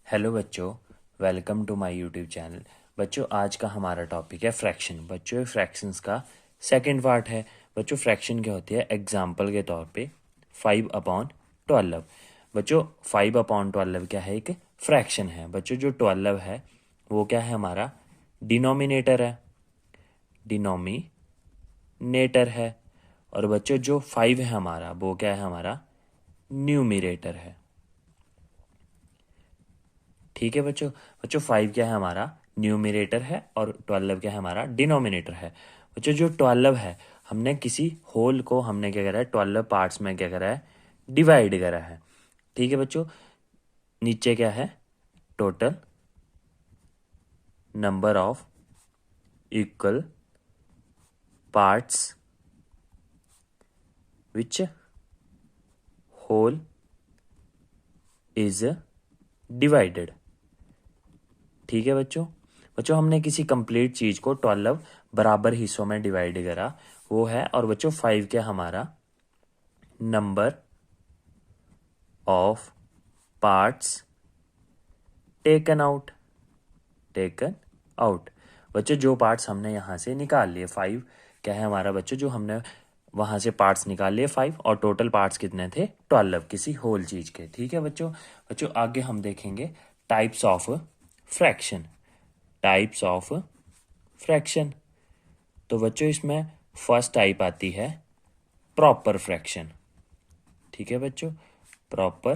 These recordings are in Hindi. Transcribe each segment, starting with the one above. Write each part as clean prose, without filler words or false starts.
हेलो बच्चों, welcome to my YouTube channel. बच्चों, आज का हमारा टॉपिक है फ्रैक्शन। बच्चों, फ्रैक्शंस का सेकंड पार्ट है। बच्चों, फ्रैक्शन क्या होती है? एग्जाम्पल के तौर पे 5/12। बच्चों, 5/12 क्या है? एक फ्रैक्शन है। बच्चों, जो 12 है वो क्या है? हमारा डिनोमिनेटर है। डिनोमिनेटर है। और बच्चों, जो 5 है हमारा वो क्या है? हमारा न्यूमिरेटर है। ठीक है बच्चों। बच्चों, 5 क्या है? हमारा न्यूमिरेटर है। और 12 क्या है? हमारा डिनोमिनेटर है। बच्चों, जो 12 है, हमने किसी होल को हमने क्या करा है? 12 पार्ट्स में क्या करा है? डिवाइड करा है। ठीक है बच्चों। नीचे क्या है? Total number of equal parts which whole is divided. ठीक है बच्चों। बच्चों, हमने किसी कंप्लीट चीज को 12 बराबर हिस्सों में डिवाइड करा, वो है। और बच्चों, 5 क्या हमारा? Number of parts taken out. बच्चों, जो पार्ट्स हमने यहाँ से निकाल लिए 5 क्या है हमारा? बच्चों, जो हमने वहाँ से पार्ट्स निकाल लिए 5, और टोटल पार्ट्स कितने थे? 12 किसी होल चीज के। ठीक है बच्चों। बच्चों, आगे हम देखेंगे types of fraction. Types of fraction. तो बच्चों, इसमें फर्स्ट टाइप आती है प्रॉपर फ्रैक्शन। ठीक है बच्चों, प्रॉपर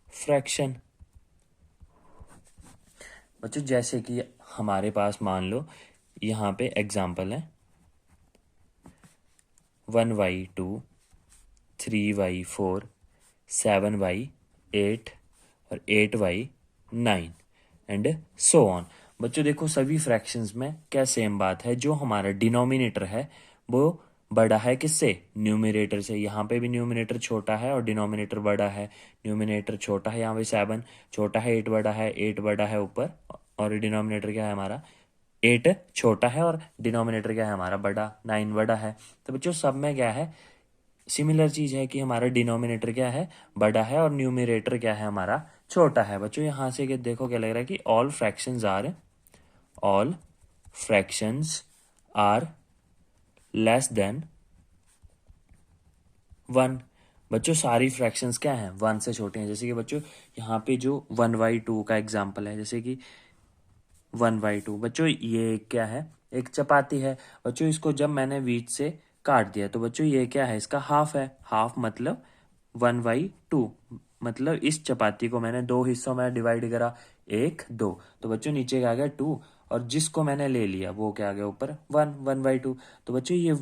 फ्रैक्शन। बच्चों, जैसे कि हमारे पास मान लो यहाँ पे एग्जाम्पल है 1/2, 3/4, 7/8 और 8/9 एंड सो ऑन। बच्चों देखो, सभी फ्रैक्शंस में क्या सेम बात है? जो हमारा डिनोमिनेटर है वो बड़ा है किससे? न्यूमिनेटर से। यहाँ पे भी न्यूमिनेटर छोटा है और डिनोमिनेटर बड़ा है। न्यूमिनेटर छोटा है, यहाँ पे 7 छोटा है, 8 बड़ा है, 8 बड़ा है ऊपर। और डिनोमिनेटर क्या है हमारा? 8 छोटा है और डिनोमिनेटर क्या है हमारा? बड़ा। 9 बड़ा है। तो बच्चों, सब में क्या है? सिमिलर चीज है कि हमारा डिनोमिनेटर क्या है? बड़ा है। और न्यूमिनेटर क्या है हमारा? छोटा है। बच्चों, यहाँ से देखो क्या लग रहा है कि all fractions are less than 1। बच्चों, सारी फ्रैक्शंस क्या हैं? 1 से छोटे हैं। जैसे कि बच्चों, यहाँ पे जो 1/2 का एग्जाम्पल है, जैसे कि 1/2। बच्चों, ये क्या है? एक चपाती है। बच्चों, इसको जब मैंने बीच से काट दिया तो बच्चों ये क्या है? इसका हाफ है। हाफ मतलब 1/2। मतलब इस चपाती को मैंने दो हिस्सों में डिवाइड करा, 1 2। तो बच्चों, नीचे क्या आ गया? 2। और जिसको मैंने ले लिया वो क्या आ गया? ऊपर 1/2। तो बच्चों, ये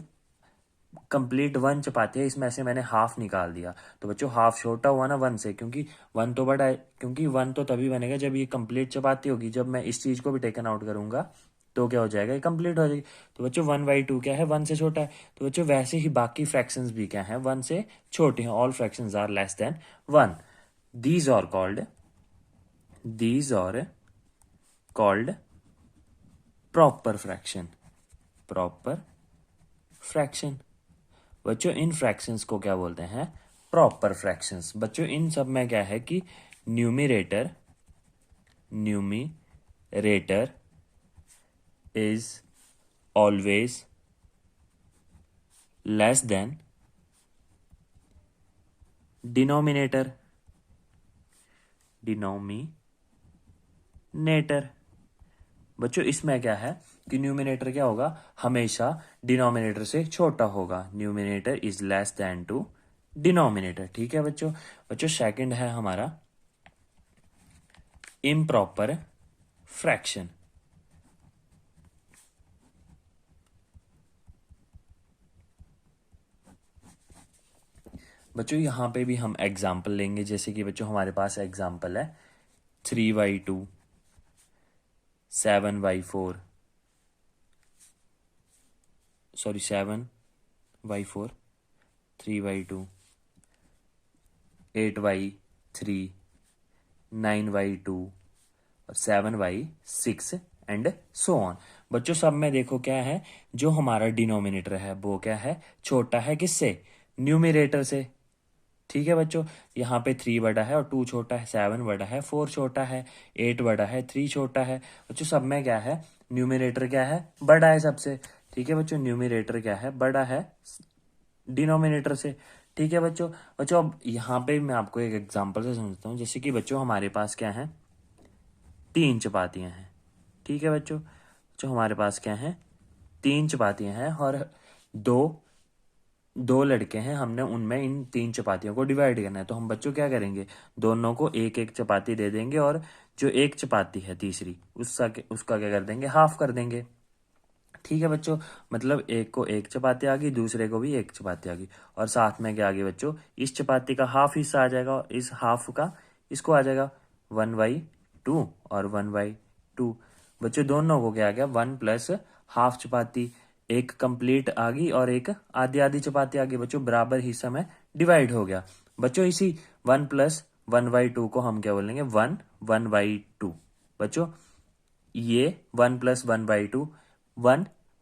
कंप्लीट 1 चपाती है, इसमें से मैंने हाफ निकाल दिया। तो बच्चों, हाफ छोटा हुआ ना 1 से, क्योंकि 1 तो बड़ा है। क्योंकि 1 तो तभी बनेगा जब ये कंप्लीट चपाती होगी। जब मैं इस चीज को भी टेकन आउट करूंगा तो क्या हो जाएगा? ये कंप्लीट हो जाएगी। तो बच्चों, 1/2 क्या है? 1 से छोटा है। तो बच्चों, वैसे ही बाकी फ्रैक्शंस भी क्या है? 1 से छोटे हैं। All fractions are less than 1। These are called these are called proper fraction. Proper fraction. बच्चों, इन फ्रैक्शंस को क्या बोलते हैं? Proper fractions. बच्चों, इन सब में क्या है कि numerator numerator is always less than denominator. Denominator. बच्चों, इसमें क्या है कि न्यूमिनेटर क्या होगा? हमेशा डिनोमिनेटर से छोटा होगा। Numerator is less than to denominator. ठीक है बच्चों। बच्चों, सेकंड है हमारा इम्प्रॉपर फ्रैक्शन। बच्चों, यहाँ पे भी हम एग्जाम्पल लेंगे। जैसे कि बच्चों, हमारे पास एग्जाम्पल है 3/2, 7/4, सॉरी 7/4, 3/2, 8/3, 9/2 और 7/6 एंड सो ऑन। बच्चों, सब में देखो क्या है? जो हमारा डिनोमिनेटर है वो क्या है? छोटा है किससे? न्यूमिरेटर से। ठीक है बच्चों, यहाँ पे 3 बड़ा है और 2 छोटा है, 7 बड़ा है, 4 छोटा है, 8 बड़ा है, 3 छोटा है। बच्चों सब में क्या है, न्यूमिनेटर क्या है, बड़ा है सबसे। ठीक है बच्चों, न्यूमिनेटर क्या है, बड़ा है डिनोमिनेटर से। ठीक है बच्चों। बच्चों अब यहाँ पे मैं आपको एक एग्जांपल से समझता हूँ। जैसे कि बच्चों हमारे पास क्या है, 3 चपातियाँ हैं। ठीक है बच्चों, जो हमारे पास क्या है, 3 चपातियाँ हैं और दो दो लड़के हैं, हमने उनमें इन 3 चपातियों को डिवाइड करना है। तो हम बच्चों क्या करेंगे, दोनों को एक एक चपाती दे देंगे और जो एक चपाती है तीसरी, उसका क्या कर देंगे, हाफ कर देंगे। ठीक है बच्चों, मतलब एक को एक चपाती आ गई, दूसरे को भी एक चपाती आ गई, और साथ में क्या आ गई बच्चों, इस चपाती का हाफ हिस्सा आ जाएगा और इस हाफ का इसको आ जाएगा 1/2 और 1/2। बच्चों दोनों को क्या आ गया, 1 प्लस हाफ चपाती, एक कंप्लीट आ गई और एक आधी आधी चपाती आ गई। बच्चों बराबर हिस्सा में डिवाइड हो गया। बच्चों इसी 1 प्लस 1/2 को हम क्या बोलेंगे, 1/2। बच्चों ये 1 प्लस 1/2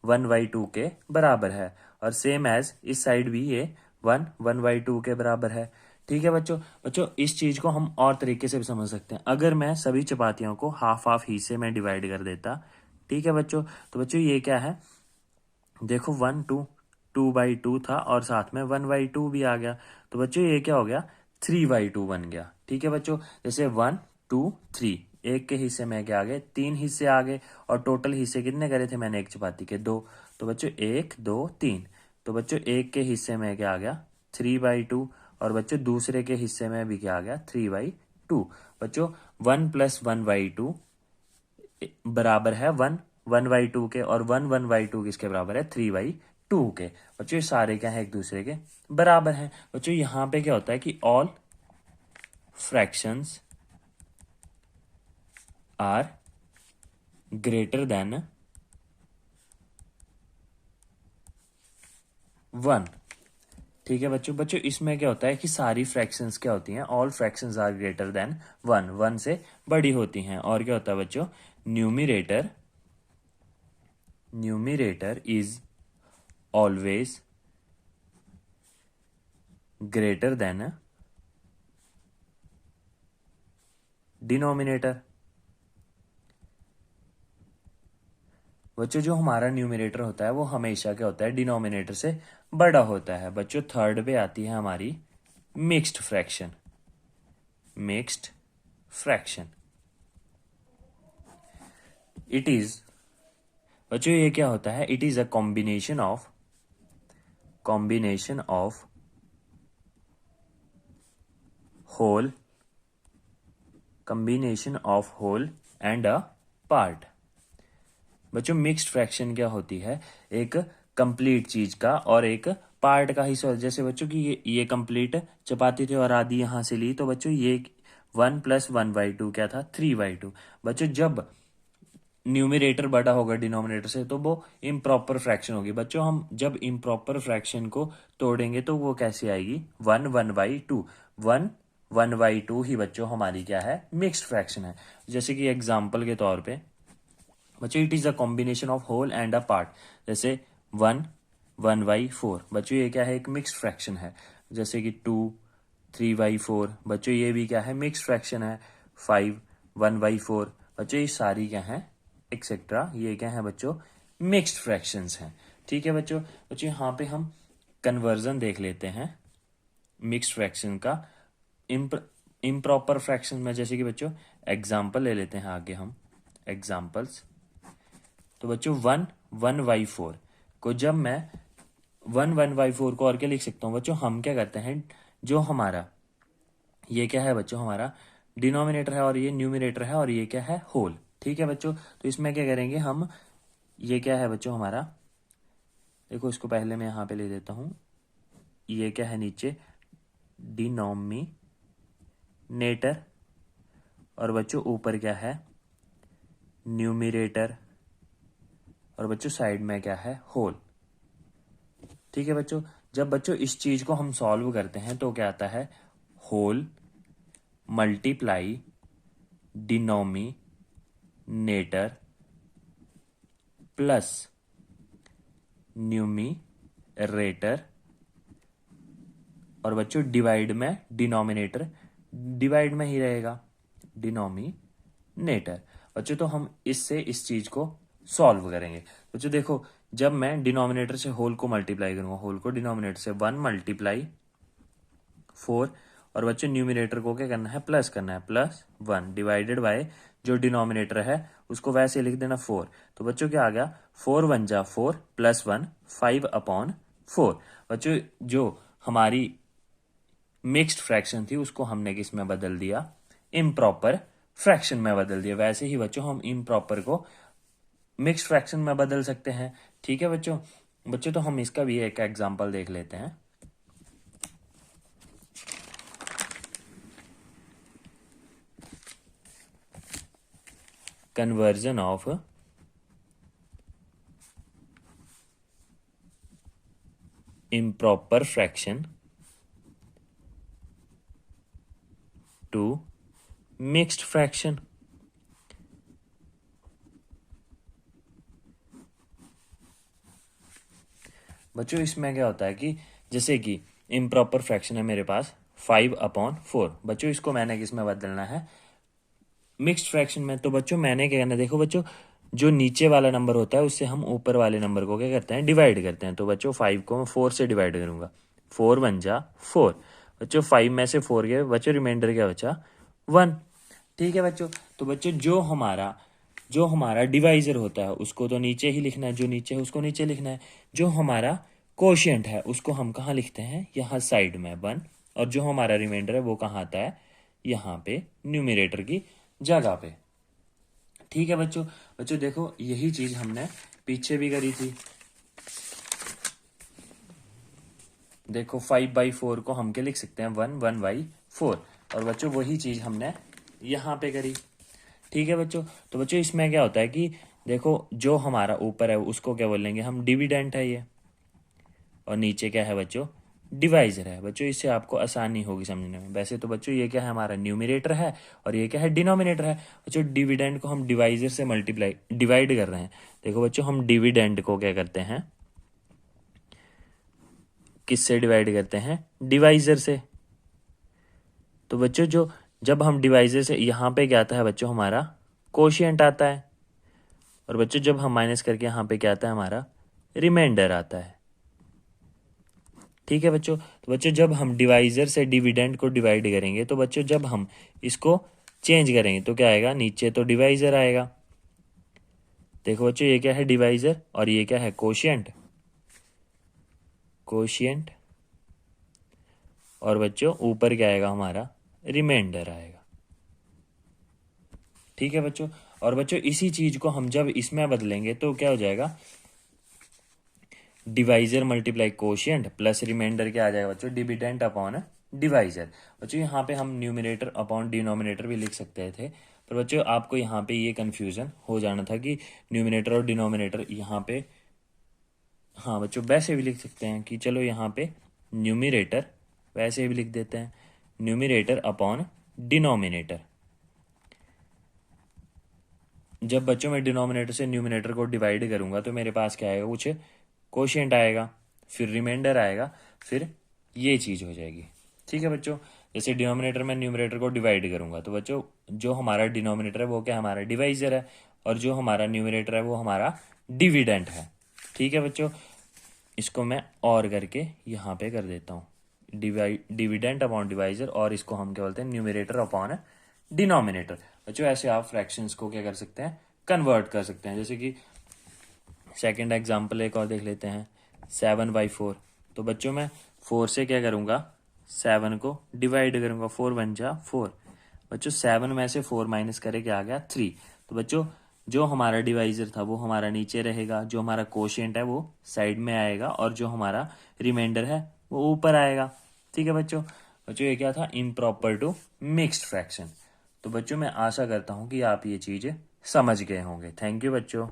1/2 के बराबर है, और सेम एज इस साइड भी ये 1/2 के बराबर है। ठीक है बच्चों। बच्चों इस चीज को हम और तरीके से भी समझ सकते हैं। अगर मैं सभी चपातियों को हाफ हाफ हिस्से में डिवाइड कर देता, ठीक है बच्चों, तो बच्चों ये क्या है, देखो 2/2 था और साथ में 1/2 भी आ गया, तो बच्चों ये क्या हो गया, 3/2 बन गया। ठीक है बच्चों, जैसे 1 2 3, एक के हिस्से में क्या आ गए, 3 हिस्से आ गए, और टोटल हिस्से कितने करे थे मैंने एक चपाती के, 2। तो बच्चों 1 2 3, तो बच्चों एक के हिस्से में क्या आ गया, 3/2, और बच्चों दूसरे के हिस्से में भी क्या आ गया, 3/2। बच्चों 1 प्लस 1/2 बराबर है 1/2 के, और 1/2 किसके बराबर है, 3/2 के। बच्चों ये सारे क्या है, एक दूसरे के बराबर हैं। बच्चों यहाँ पे क्या होता है कि all fractions are greater than 1। ठीक है बच्चों। बच्चों इसमें क्या होता है कि सारी फ्रैक्शंस क्या होती हैं, all fractions are greater than 1, 1 से बड़ी होती हैं। और क्या होता है बच्चों, numerator is always greater than denominator. बच्चों जो हमारा न्यूमिनेटर होता है वो हमेशा क्या होता है, डिनोमिनेटर से बड़ा होता है। बच्चों थर्ड पे आती है हमारी mixed fraction. Mixed fraction it is, बच्चों ये क्या होता है, it is a combination of whole and a part. बच्चों मिक्स्ड फ्रैक्शन क्या होती है, एक कंप्लीट चीज का और एक पार्ट का हिस्सा। जैसे बच्चों की ये कंप्लीट चपाती थी और आधी यहां से ली, तो बच्चों ये 1 प्लस 1/2 क्या था, 3/2। बच्चों जब न्यूमिरेटर बड़ा होगा डिनोमिनेटर से, तो वो इम्प्रॉपर फ्रैक्शन होगी। बच्चों हम जब इम्प्रॉपर फ्रैक्शन को तोड़ेंगे तो वो कैसे आएगी, 1/2। 1/2 ही बच्चों हमारी क्या है, मिक्स्ड फ्रैक्शन है। जैसे कि एग्जाम्पल के तौर पे बच्चों it is a combination of whole and a part. जैसे 1/4, बच्चों ये क्या है, एक मिक्स्ड फ्रैक्शन है। जैसे कि 2 3/4, बच्चों ये भी क्या है, मिक्स्ड फ्रैक्शन है। 5 1/4, बच्चों ये सारी क्या है, एक्सेट्रा, ये क्या है बच्चों, मिक्स्ड फ्रैक्शंस हैं। ठीक है बच्चों। बच्चों यहाँ पे हम कन्वर्जन देख लेते हैं मिक्स्ड फ्रैक्शन का इम्प्रॉपर फ्रैक्शन में। जैसे कि बच्चों एग्जाम्पल ले लेते हैं आगे हम एग्जाम्पल्स। तो बच्चों 1/4 को जब मैं 1/4 को और क्या लिख सकता हूँ बच्चों, हम क्या करते हैं, जो हमारा ये क्या है बच्चों, हमारा डिनोमिनेटर है और ये न्यूमिनेटर है और ये क्या है, होल। ठीक है बच्चों, तो इसमें क्या करेंगे हम, ये क्या है बच्चों हमारा, देखो इसको पहले मैं यहाँ पे ले देता हूँ, ये क्या है नीचे, डिनोमिनेटर, और बच्चों ऊपर क्या है, न्यूमिरेटर, और बच्चों साइड में क्या है, होल। ठीक है बच्चों। जब बच्चों इस चीज को हम सॉल्व करते हैं तो क्या आता है, whole multiply denominator plus numerator, और बच्चों डिवाइड में डिनोमिनेटर डिवाइड में ही रहेगा, डिनोमिनेटर। बच्चों तो हम इससे इस चीज को सॉल्व करेंगे। बच्चों देखो, जब मैं डिनोमिनेटर से होल को मल्टीप्लाई करूंगा, होल को डिनोमिनेटर से 1 मल्टीप्लाई 4, और बच्चों न्यूमिनेटर को क्या करना है, प्लस करना है, +1 डिवाइडेड बाय जो डिनोमिनेटर है उसको वैसे लिख देना 4। तो बच्चों क्या आ गया, 4 1 जा 4 +1 5/4। बच्चों जो हमारी मिक्स्ड फ्रैक्शन थी उसको हमने किस में बदल दिया, इम्प्रॉपर फ्रैक्शन में बदल दिया। वैसे ही बच्चों हम इम्प्रॉपर को मिक्स्ड फ्रैक्शन में बदल सकते हैं। ठीक है बच्चों। बच्चों तो हम इसका भी एक एग्जांपल देख लेते हैं। Conversion of improper fraction to mixed fraction। बच्चों इसमें क्या होता है कि जैसे कि इम्प्रॉपर फ्रैक्शन है मेरे पास 5/4। बच्चों इसको मैंने किस में बदलना है, मिक्स्ड फ्रैक्शन में। तो बच्चों मैंने क्या करना है, देखो बच्चों जो नीचे वाला नंबर होता है उससे हम ऊपर वाले नंबर को क्या करते हैं, डिवाइड करते हैं। तो बच्चों 5 को मैं 4 से डिवाइड करूंगा, 4 1 जा 4। बच्चों 5 में से 4 गए, बच्चों रिमाइंडर क्या बचा, 1। ठीक है बच्चों। तो बच्चों जो हमारा डिवाइजर होता है उसको तो नीचे ही लिखना है, जो नीचे है उसको नीचे लिखना है। जो हमारा कोशिएंट है उसको हम कहाँ लिखते हैं, यहाँ साइड में 1। और जो हमारा रिमाइंडर है वो कहाँ आता है, यहाँ पे न्यूमिनेटर की जगह पे। ठीक है बच्चों। बच्चों देखो यही चीज हमने पीछे भी करी थी। देखो 5/4 को हम क्या लिख सकते हैं, 1/4। और बच्चों वही चीज हमने यहाँ पे करी। ठीक है बच्चों। तो बच्चों इसमें क्या होता है कि देखो जो हमारा ऊपर है उसको क्या बोलेंगे हम, डिविडेंट है ये, और नीचे क्या है बच्चों, डिवाइजर है। बच्चों इससे आपको आसानी होगी समझने में। वैसे तो बच्चों ये क्या है, हमारा न्यूमिनेटर है और ये क्या है, डिनोमिनेटर है। बच्चों डिविडेंड को हम डिवाइजर से मल्टीप्लाई डिवाइड कर रहे हैं। देखो बच्चों हम डिविडेंड को क्या करते हैं, किससे डिवाइड करते हैं, डिवाइजर से। तो बच्चों जो जब हम डिवाइजर से, यहाँ पे क्या आता है बच्चों, हमारा कोशिएंट आता है। और बच्चों जब हम माइनस करके यहाँ पे क्या आता है, हमारा रिमाइंडर आता है। ठीक है बच्चों। तो बच्चों जब हम डिवाइजर से डिविडेंड को डिवाइड करेंगे तो बच्चों जब हम इसको चेंज करेंगे तो क्या आएगा, नीचे तो डिवाइजर आएगा। देखो बच्चों ये क्या है, डिवाइजर, और ये क्या है, कोशिएंट। कोशिएंट और बच्चों ऊपर क्या आएगा, हमारा रिमाइंडर आएगा। ठीक है बच्चों। और बच्चों इसी चीज को हम जब इसमें बदलेंगे तो क्या हो जाएगा, divisor multiply quotient plus remainder क्या आ जाएगा बच्चों, डिविडेंड अपॉन डिवाइजर। बच्चों यहाँ पे हम न्यूमिनेटर अपॉन डिनोमिनेटर भी लिख सकते थे, पर बच्चों आपको यहाँ पे ये कंफ्यूजन हो जाना था कि न्यूमिनेटर और डिनोमिनेटर यहाँ पे, हाँ बच्चों वैसे भी लिख सकते हैं कि चलो यहाँ पे न्यूमिनेटर वैसे भी लिख देते हैं, न्यूमिनेटर अपॉन डिनोमिनेटर। जब बच्चों मैं डिनोमिनेटर से न्यूमिनेटर को डिवाइड करूंगा तो मेरे पास क्या आएगा, कुछ कोशिएंट आएगा, फिर रिमाइंडर आएगा, फिर ये चीज हो जाएगी। ठीक है बच्चों। जैसे डिनोमिनेटर में न्यूमिनेटर को डिवाइड करूंगा तो बच्चों जो हमारा डिनोमिनेटर है वो क्या, हमारा डिवाइजर है, और जो हमारा न्यूमिनेटर है वो हमारा डिविडेंट है। ठीक है बच्चों। इसको मैं और करके यहाँ पे कर देता हूँ, डिविडेंट अपॉन डिवाइजर, और इसको हम क्या बोलते हैं, न्यूमिनेटर अपॉन डिनोमिनेटर। बच्चों ऐसे आप फ्रैक्शंस को क्या कर सकते हैं, कन्वर्ट कर सकते हैं। जैसे कि सेकंड एग्जांपल एक और देख लेते हैं, 7/4। तो बच्चों मैं 4 से क्या करूंगा, 7 को डिवाइड करूंगा, 4 1 जा 4। बच्चों 7 में से 4 माइनस करे क्या आ गया, 3। तो बच्चों जो हमारा डिवाइजर था वो हमारा नीचे रहेगा, जो हमारा कोशिएंट है वो साइड में आएगा, और जो हमारा रिमाइंडर है वो ऊपर आएगा। ठीक है बच्चों। बच्चों ये क्या था, इम्प्रॉपर टू मिक्स्ड फ्रैक्शन। तो बच्चों मैं आशा करता हूँ कि आप ये चीज़ समझ गए होंगे। थैंक यू बच्चों।